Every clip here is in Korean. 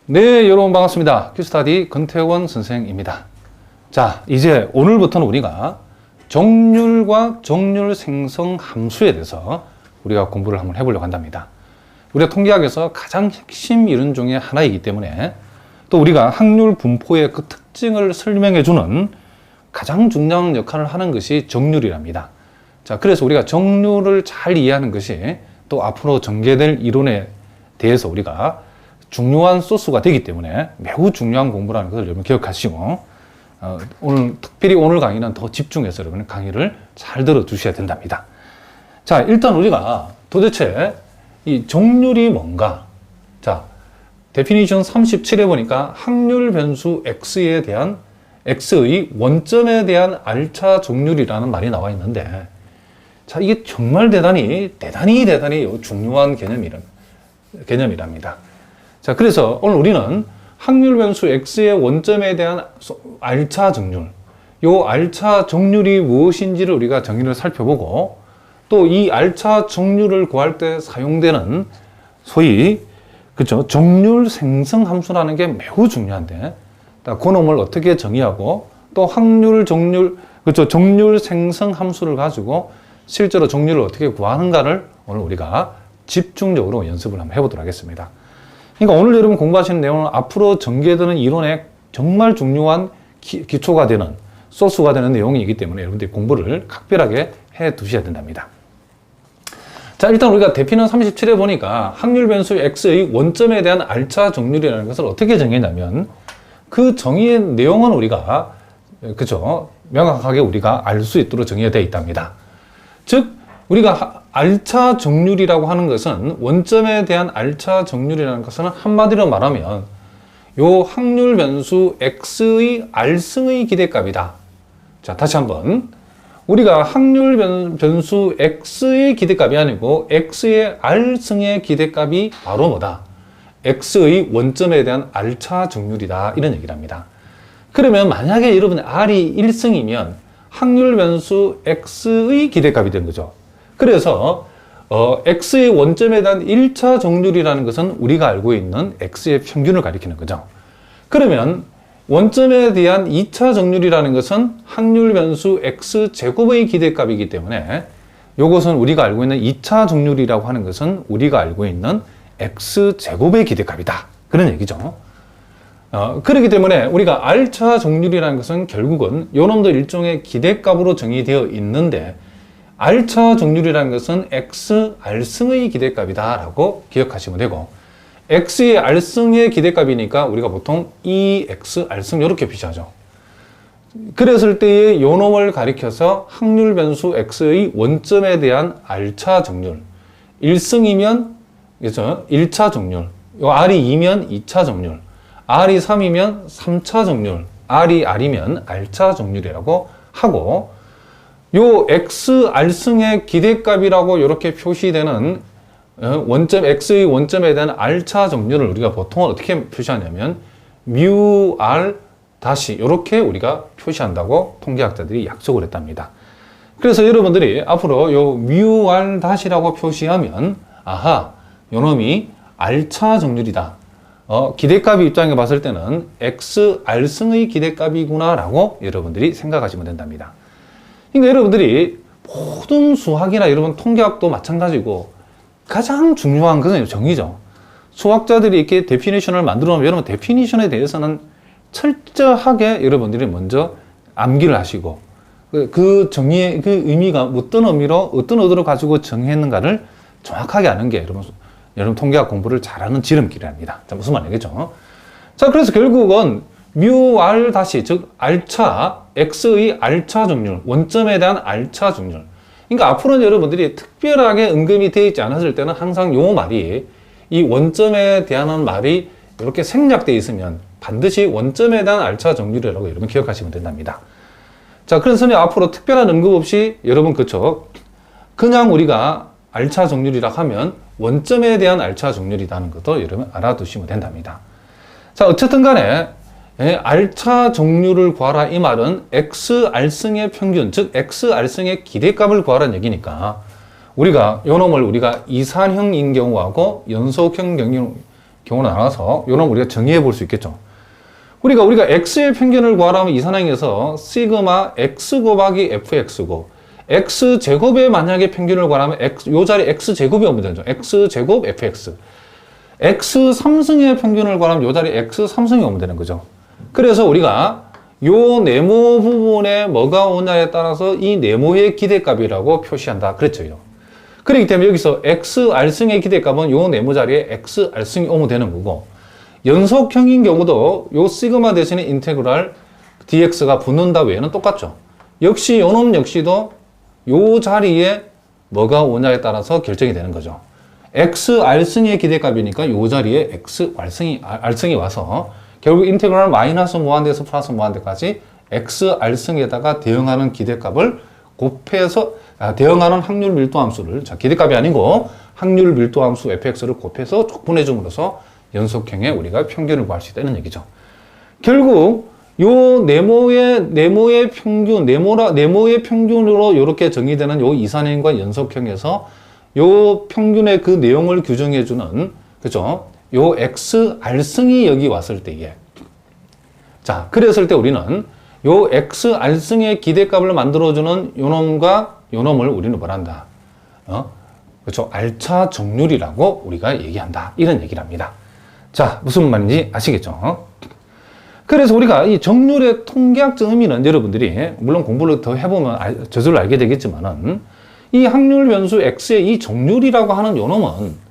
네, 여러분 반갑습니다. 큐스타디 권태원 선생입니다. 자, 이제 오늘부터는 우리가 정률과 정률 생성 함수에 대해서 우리가 공부를 한번 해보려고 한답니다. 우리가 통계학에서 가장 핵심 이론 중에 하나이기 때문에 또 우리가 확률 분포의 그 특징을 설명해주는 가장 중요한 역할을 하는 것이 정률이랍니다. 자, 그래서 우리가 정률을 잘 이해하는 것이 또 앞으로 전개될 이론에 대해서 우리가 중요한 소스가 되기 때문에 매우 중요한 공부라는 것을 여러분 기억하시고 특별히 오늘 강의는 더 집중해서 여러분 강의를 잘 들어주셔야 된답니다. 자, 일단 우리가 도대체 이 정률이 뭔가? 자, 데피니션 37에 보니까 확률 변수 x에 대한 x의 원점에 대한 R차 정률이라는 말이 나와 있는데, 자, 이게 정말 대단히 중요한 개념이랍니다. 자, 그래서 오늘 우리는 확률 변수 x의 원점에 대한 R차 정률, 요 R차 정률이 무엇인지를 우리가 정의를 살펴보고, 또 이 R차 정률을 구할 때 사용되는 소위 그렇죠, 정률 생성 함수라는 게 매우 중요한데, 그 놈을 어떻게 정의하고 또 확률 정률 그렇죠, 정률 생성 함수를 가지고 실제로 정률을 어떻게 구하는가를 오늘 우리가 집중적으로 연습을 한번 해보도록 하겠습니다. 그러니까 오늘 여러분 공부하시는 내용은 앞으로 전개되는 이론의 정말 중요한 기초가 되는 소스가 되는 내용이기 때문에 여러분들이 공부를 각별하게 해 두셔야 된답니다. 자, 일단 우리가 대피는 37에 보니까 확률 변수 x의 원점에 대한 R차 정률이라는 것을 어떻게 정의했냐면, 그 정의의 내용은 우리가 그죠, 명확하게 우리가 알 수 있도록 정의가 되어 있답니다. 즉 우리가 R차 정률이라고 하는 것은, 원점에 대한 R차 정률이라는 것은 한마디로 말하면 요 확률 변수 x의 R승의 기대값이다. 자, 다시 한번, 우리가 확률 변수 x의 기대값이 아니고 x의 R승의 기대값이 바로 뭐다? x의 원점에 대한 R차 정률이다, 이런 얘기를 합니다. 그러면 만약에 여러분의 R이 1승이면 확률 변수 x의 기대값이 되는 거죠. 그래서 x의 원점에 대한 1차 정률이라는 것은 우리가 알고 있는 x의 평균을 가리키는 거죠. 그러면 원점에 대한 2차 정률이라는 것은 확률 변수 x제곱의 기대값이기 때문에 이것은 우리가 알고 있는 2차 정률이라고 하는 것은 우리가 알고 있는 x제곱의 기대값이다, 그런 얘기죠. 그렇기 때문에 우리가 R차 정률이라는 것은 결국은 요놈도 일종의 기대값으로 정의되어 있는데, R차 정률이라는 것은 x R승의 기대값이다 라고 기억하시면 되고, x의 R승의 기대값이니까 우리가 보통 2x R승 이렇게 표시하죠. 그랬을 때의 요놈을 가리켜서 확률 변수 x의 원점에 대한 R차 정률, 1승이면 그렇죠, 1차 정률, 요 R이 2면 2차 정률, R이 3이면 3차 정률, R이 R이면 R차 정률이라고 하고, 요 x R승의 기대값이라고 이렇게 표시되는 원점 x의 원점에 대한 R차 정률을 우리가 보통 어떻게 표시하냐면 mu R 다시 이렇게 우리가 표시한다고 통계학자들이 약속을 했답니다. 그래서 여러분들이 앞으로 요 mu R 다시라고 표시하면, 아하, 요놈이 R차 정률이다, 기대값 입장에 봤을 때는 x R승의 기대값이구나 라고 여러분들이 생각하시면 된답니다. 그러니까 여러분들이 모든 수학이나 여러분 통계학도 마찬가지고 가장 중요한 것은 정의죠. 수학자들이 이렇게 데피니션을 만들어 놓으면 여러분 데피니션에 대해서는 철저하게 여러분들이 먼저 암기를 하시고, 그 정의의 그 의미가 어떤 의미로 어떤 의도를 가지고 정의했는가를 정확하게 아는 게 여러분 통계학 공부를 잘하는 지름길이랍니다. 자, 무슨 말이겠죠? 자, 그래서 결국은 mu R 다시, 즉 R차, x의 R차 정률, 원점에 대한 R차 정률. 그러니까 앞으로는 여러분들이 특별하게 언급이 되어 있지 않았을 때는 항상 요 말이, 이 원점에 대한 말이 이렇게 생략되어 있으면 반드시 원점에 대한 R차 정률이라고 여러분 기억하시면 된답니다. 자, 그래서 앞으로 특별한 언급 없이 여러분 그쵸, 그냥 우리가 R차 정률이라 하면 원점에 대한 R차 정률이라는 것도 여러분 알아두시면 된답니다. 자, 어쨌든 간에 R차 정률을 구하라, 이 말은 x R승의 평균, 즉 x R승의 기대값을 구하라는 얘기니까, 우리가 요 놈을 우리가 이산형인 경우하고 연속형 경우로 나눠서 요런 우리가 정의해 볼 수 있겠죠. 우리가 x의 평균을 구하라면 이산항에서 시그마 x 곱하기 fx고 x 제곱의 만약에 평균을 구하라면 요 자리 x 제곱이 오면 되죠. x 제곱 fx. x 3승의 평균을 구하면 요 자리 x 3승이 오면 되는 거죠. 그래서 우리가 요 네모 부분에 뭐가 오냐에 따라서 이 네모의 기대값이라고 표시한다. 그랬죠. 그렇기 때문에 여기서 xr승의 기대값은 요 네모 자리에 xr승이 오면 되는 거고, 연속형인 경우도 요 시그마 대신에 인테그랄 dx가 붙는다 외에는 똑같죠. 역시 요놈 역시도 요 자리에 뭐가 오냐에 따라서 결정이 되는 거죠. xr승의 기대값이니까 요 자리에 r승이 와서 결국 인테그랄 마이너스 무한대에서 플러스 무한대까지 xr승에다가 대응하는 기대값을 곱해서 대응하는 확률 밀도 함수를, 자, 기대값이 아니고 확률 밀도 함수 fx를 곱해서 족분해줌으로써 연속형의 우리가 평균을 구할 수 있다는 얘기죠. 결국 요 네모의 평균으로 이렇게 정의되는 요 이산형과 연속형에서 요 평균의 그 내용을 규정해주는, 그죠? 요 xr승이 여기 왔을 때에, 자, 그랬을 때 우리는 요 xr승의 기대값을 만들어주는 요놈과 요놈을 우리는 뭐란다? 그렇죠? R차 정률이라고 우리가 얘기한다. 이런 얘기를 합니다. 자, 무슨 말인지 아시겠죠? 그래서 우리가 이 정률의 통계학적 의미는 여러분들이 물론 공부를 더 해보면 저절로 알게 되겠지만은, 이 확률 변수 x의 이 정률이라고 하는 요놈은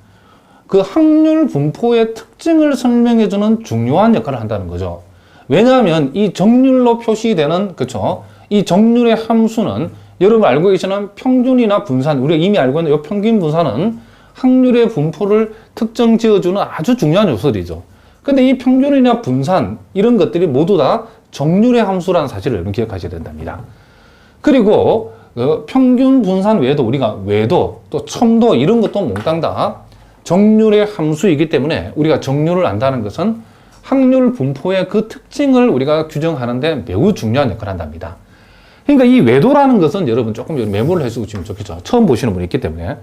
그 확률 분포의 특징을 설명해주는 중요한 역할을 한다는 거죠. 왜냐하면 이 정률로 표시되는, 그쵸? 이 정률의 함수는 여러분 알고 계시는 평균이나 분산, 우리가 이미 알고 있는 이 평균 분산은 확률의 분포를 특정 지어주는 아주 중요한 요소들이죠. 근데 이 평균이나 분산, 이런 것들이 모두 다 정률의 함수라는 사실을 여러분 기억하셔야 된답니다. 그리고 평균 분산 외에도 우리가 외도, 또 첨도, 이런 것도 몽땅 다 정률의 함수이기 때문에 우리가 정률을 안다는 것은 확률 분포의 그 특징을 우리가 규정하는데 매우 중요한 역할을 한답니다. 그러니까 이 외도라는 것은 여러분 조금 메모를 해주고 지금 좋겠죠. 처음 보시는 분이 있기 때문에.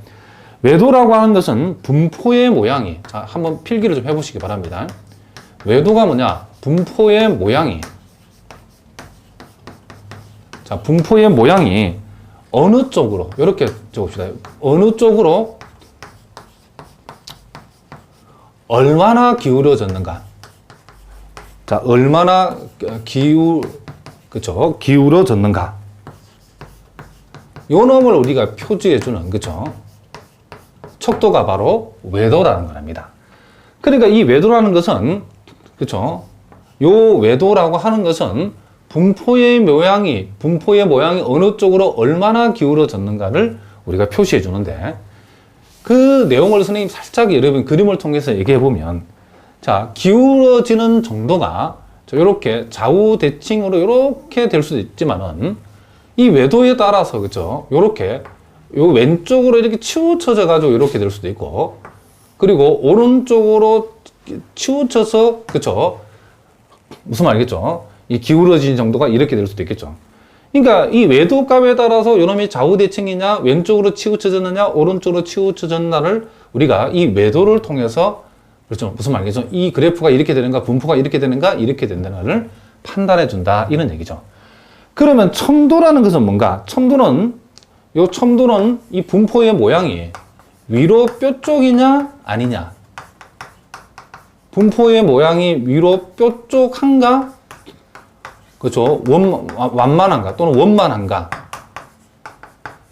외도라고 하는 것은 분포의 모양이, 자, 한번 필기를 좀 해보시기 바랍니다. 외도가 뭐냐? 분포의 모양이, 자, 분포의 모양이 어느 쪽으로, 이렇게 적읍시다. 어느 쪽으로 얼마나 기울어졌는가. 자, 얼마나 그쵸? 기울어졌는가. 요 놈을 우리가 표지해주는, 그쵸? 척도가 바로 외도라는 겁니다. 그러니까 이 외도라는 것은, 그쵸? 요 외도라고 하는 것은 분포의 모양이 어느 쪽으로 얼마나 기울어졌는가를 우리가 표시해 주는데, 그 내용을 선생님 살짝 여러분 그림을 통해서 얘기해 보면, 자, 기울어지는 정도가 이렇게 좌우 대칭으로 이렇게 될 수도 있지만은, 이 외도에 따라서, 그죠? 요렇게 요 왼쪽으로 이렇게 치우쳐져 가지고 이렇게 될 수도 있고, 그리고 오른쪽으로 치우쳐서, 그쵸? 무슨 말이겠죠? 이 기울어진 정도가 이렇게 될 수도 있겠죠. 그러니까 이 외도 값에 따라서 요놈이 좌우 대칭이냐, 왼쪽으로 치우쳐졌느냐, 오른쪽으로 치우쳐졌나를 우리가 이 외도를 통해서, 그렇죠? 무슨 말이겠죠? 이 그래프가 이렇게 되는가, 분포가 이렇게 되는가, 이렇게 된다를 판단해 준다. 이런 얘기죠. 그러면 첨도라는 것은 뭔가? 첨도는 이 분포의 모양이 위로 뼈 쪽이냐, 아니냐. 분포의 모양이 위로 뼈 쪽한가? 그렇죠? 완만한가 또는 원만한가?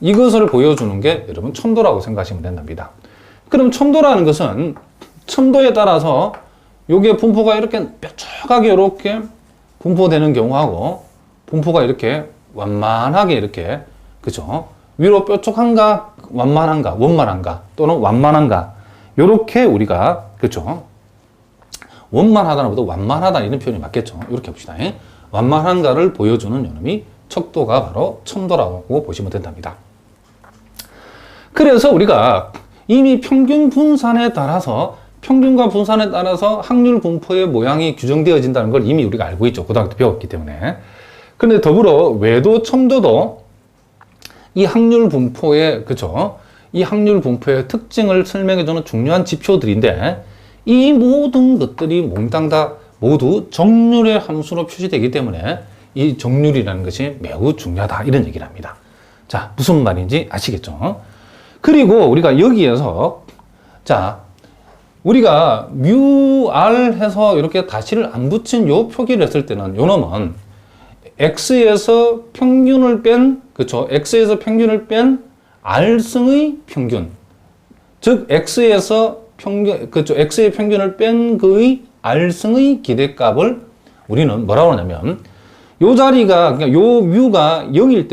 이것을 보여주는 게 여러분 첨도라고 생각하시면 된답니다. 그럼 첨도라는 것은 첨도에 따라서 요게 분포가 이렇게 뾰족하게 이렇게 분포되는 경우하고, 분포가 이렇게 완만하게 이렇게, 그죠? 위로 뾰족한가, 완만한가, 원만한가 또는 완만한가, 요렇게 우리가, 그죠? 원만하다는 것보다 완만하다 이런 표현이 맞겠죠. 이렇게 봅시다. 완만한가를 보여주는 요놈이 척도가 바로 첨도라고 보시면 된답니다. 그래서 우리가 이미 평균과 분산에 따라서 확률 분포의 모양이 규정되어진다는 걸 이미 우리가 알고 있죠. 고등학교 때 배웠기 때문에. 그런데 더불어 외도, 첨도도 이 확률 분포의, 그죠? 이 확률 분포의 특징을 설명해주는 중요한 지표들인데, 이 모든 것들이 몽땅 다 모두 정률의 함수로 표시되기 때문에 이 정률이라는 것이 매우 중요하다 이런 얘기를 합니다. 자, 무슨 말인지 아시겠죠? 그리고 우리가 여기에서 자, 우리가 뮤r 해서 이렇게 다시를 안 붙인 요 표기를 했을 때는 요 놈은 x에서 평균을 뺀, 그쵸? x에서 평균을 뺀 r승의 평균. 즉, x에서 평균, 그쵸? x의 평균을 뺀 그의 r승의 기대값을 우리는 뭐라고 하냐면, 요 자리가, 그러니까 요 뮤가 0일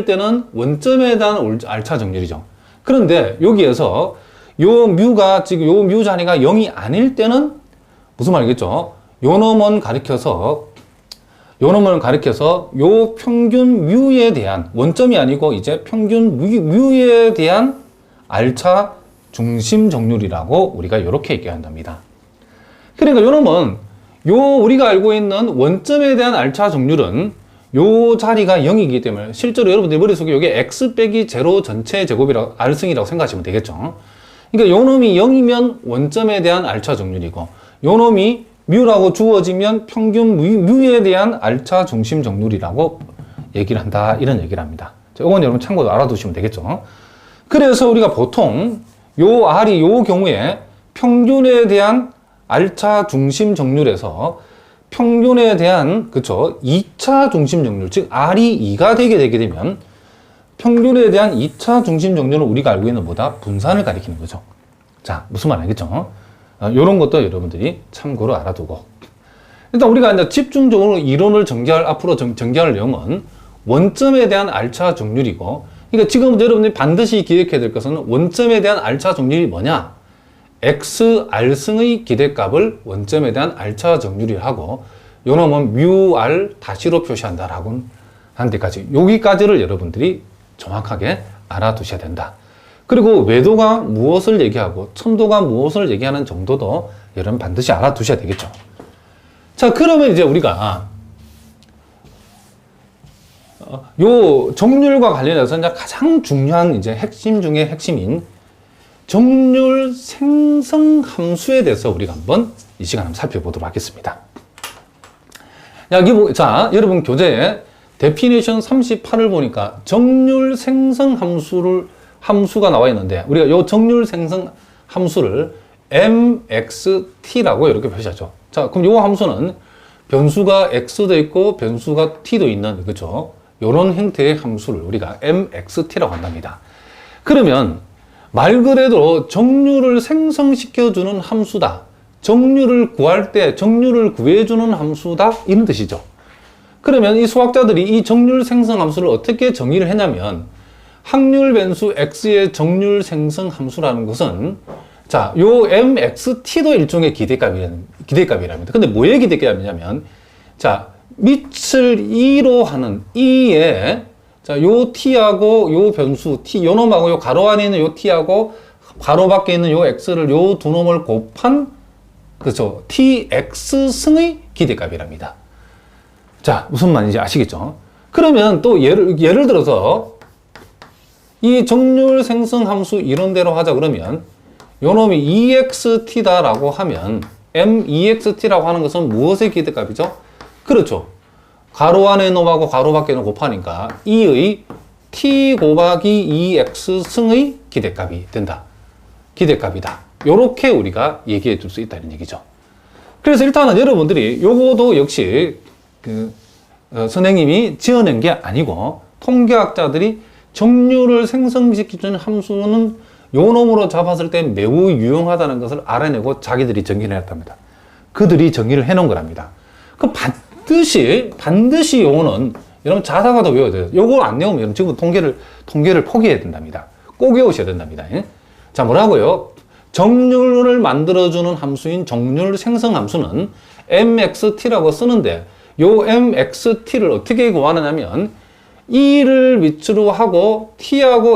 때는 원점에 대한 R차 정렬이죠. 그런데 여기에서 요 뮤가 지금 요 뮤 자리가 0이 아닐 때는 무슨 말이겠죠? 요 놈은 가리켜서 요 평균 뮤에 대한 원점이 아니고 이제 평균 뮤에 대한 R차 중심 정률이라고 우리가 이렇게 얘기한답니다. 그러니까 요 놈은 우리가 알고 있는 원점에 대한 R차 정률은 요 자리가 0이기 때문에 실제로 여러분들 머릿속에 이게 x 빼기 제로 전체 제곱이라고 R승이라고 생각하시면 되겠죠. 그러니까 요 놈이 0이면 원점에 대한 R차 정률이고 요 놈이 뮤라고 주어지면 평균 뮤에 대한 R차 중심 정률이라고 얘기를 한다 이런 얘기를 합니다. 이건 여러분 참고로 알아두시면 되겠죠. 그래서 우리가 보통 요 R이 요 경우에 평균에 대한 R차 중심 정률에서 평균에 대한, 그쵸, 2차 중심 정률, 즉 R이 2가 되게 되면 평균에 대한 2차 중심 정률은 우리가 알고 있는 보다 분산을 가리키는 거죠. 자, 무슨 말 알겠죠? 이런 것도 여러분들이 참고로 알아두고. 일단 우리가 이제 집중적으로 이론을 앞으로 전개할 내용은 원점에 대한 R차 정률이고, 그러니까 지금 여러분들이 반드시 기억해야 될 것은 원점에 대한 R차 정률이 뭐냐? XR승의 기대값을 원점에 대한 R차 정률이라고 하고 요 놈은 뮤R 다시로 표시한다라고 하는 데까지 여기까지를 여러분들이 정확하게 알아두셔야 된다. 그리고 외도가 무엇을 얘기하고 첨도가 무엇을 얘기하는 정도도 여러분 반드시 알아두셔야 되겠죠. 자, 그러면 이제 우리가 요 정률과 관련해서 이제 가장 중요한 이제 핵심 중에 핵심인 정률 생성 함수에 대해서 우리가 한번 이 시간 한번 살펴보도록 하겠습니다. 자, 여러분 교재에 데피니션 38을 보니까 정률 생성 함수가 나와 있는데 우리가 이 정률 생성 함수를 mxt라고 이렇게 표시하죠. 자, 그럼 이 함수는 변수가 x도 있고 변수가 t도 있는, 그렇죠? 이런 형태의 함수를 우리가 mxt라고 한답니다. 그러면 말 그대로 정률을 생성시켜주는 함수다. 정률을 구할 때 정률을 구해주는 함수다. 이런 뜻이죠. 그러면 이 수학자들이 이 정률 생성 함수를 어떻게 정의를 했냐면 확률 변수 x의 정률 생성 함수라는 것은 자, 요 mxt도 일종의 기대값이랍니다. 근데 뭐의 기대값이냐면 자, 밑을 2로 하는 2의 자, 요 t하고 요 변수 t, 요 놈하고 요 가로 안에 있는 요 t하고 가로 밖에 있는 요 x를 요 두 놈을 곱한 그렇죠. tx승의 기대값이랍니다. 자, 무슨 말인지 아시겠죠? 그러면 또 예를 들어서 이 정률 생성 함수 이론대로 하자 그러면 요 놈이 ext다라고 하면 m2xt라고 하는 것은 무엇의 기대값이죠? 그렇죠. 가로 안에 놈하고 가로 밖에 놈 곱하니까 2의 t 곱하기 2x 승의 기대값이 된다. 기대값이다. 요렇게 우리가 얘기해 줄 수 있다는 얘기죠. 그래서 일단은 여러분들이 요거도 역시 선생님이 지어낸 게 아니고 통계학자들이 정률을 생성시키는 함수는 요 놈으로 잡았을 때 매우 유용하다는 것을 알아내고 자기들이 정의를 해놨답니다. 그들이 정의를 해놓은 거랍니다. 그 반드시 요거는 여러분 자사가도 외워야 돼요. 요걸 안 외우면 여러분 지금 통계를 포기해야 된답니다. 꼭 외우셔야 된답니다. 자, 뭐라고요? 정률을 만들어주는 함수인 정률 생성 함수는 mxt라고 쓰는데 요 mxt를 어떻게 구하느냐면 2를 밑으로 하고 t하고